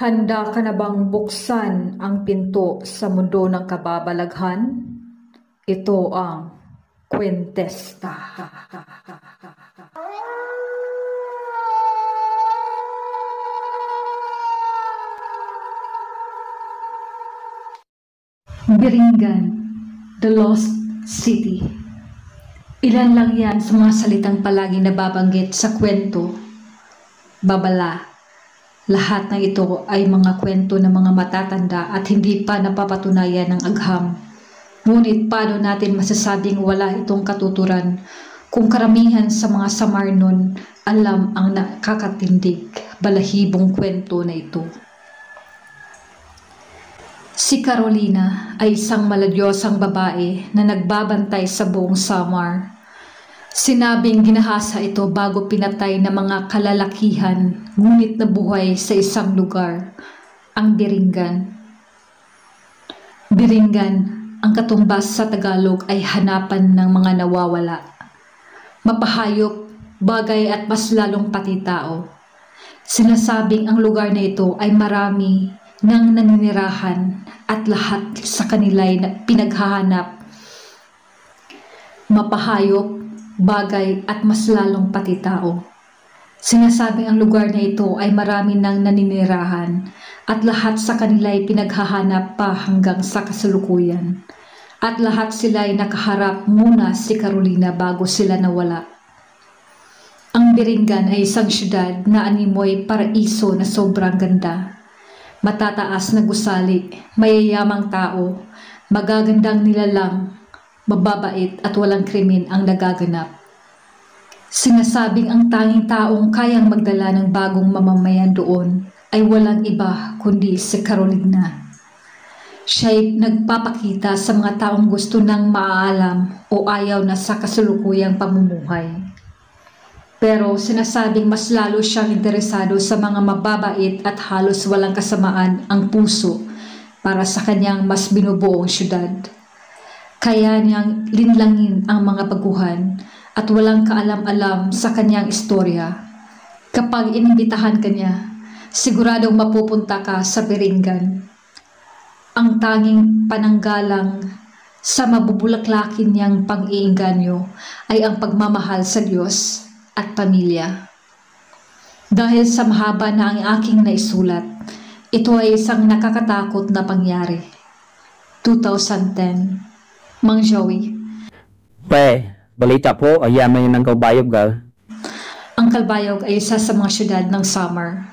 Handa ka na bang buksan ang pinto sa mundo ng kababalaghan? Ito ang Kwentesta. Biringan, The Lost City. Ilan lang yan sa mga salitang palaging nababanggit sa kwento. Babala. Lahat ng ito ay mga kwento ng mga matatanda at hindi pa napapatunayan ng agham. Ngunit paano natin masasabing wala itong katuturan kung karamihan sa mga samar nun alam ang nakakatindig, balahibong kwento na ito. Si Carolina ay isang maladyosang babae na nagbabantay sa buong Samar. Sinabing ginahasa ito bago pinatay ng mga kalalakihan, ngunit nabuhay sa isang lugar, ang Biringan. Biringan, ang katumbas sa Tagalog ay hanapan ng mga nawawala. Mapahayop, bagay at mas lalong pati tao. Sinasabing ang lugar na ito ay marami ng naninirahan at lahat sa kanila ay pinaghahanap. Mapahayop, bagay at mas lalong pati tao. Sinasabing ang lugar na ito ay marami ng naninirahan at lahat sa kanila ay pinaghahanap pa hanggang sa kasalukuyan. At lahat sila ay nakaharap muna si Carolina bago sila nawala. Ang Biringan ay isang syudad na animoy paraiso na sobrang ganda. Matataas na gusali, mayayamang tao, magagandang nilalang, mababait at walang krimen ang nagaganap. Sinasabing ang tanging taong kayang magdala ng bagong mamamayan doon ay walang iba kundi si Carolina. Siya'y nagpapakita sa mga taong gusto nang maaalam o ayaw na sa kasalukuyang pamumuhay. Pero sinasabing mas lalo siyang interesado sa mga mababait at halos walang kasamaan ang puso para sa kanyang mas binubuong syudad. Kaya niyang linlangin ang mga baguhan at walang kaalam-alam sa kanyang istorya. Kapag inimbitahan ka niya, siguradong mapupunta ka sa Biringan. Ang tanging pananggalang sa mabubulaklakin niyang pang-iinganyo ay ang pagmamahal sa Diyos at pamilya. Dahil sa mahaba na ang aking naisulat, ito ay isang nakakatakot na pangyari. 2010. Mang Joey. Balita po, ayaman yun ng Kalbayog, gal. Ang Kalbayog ay isa sa mga syudad ng Samar.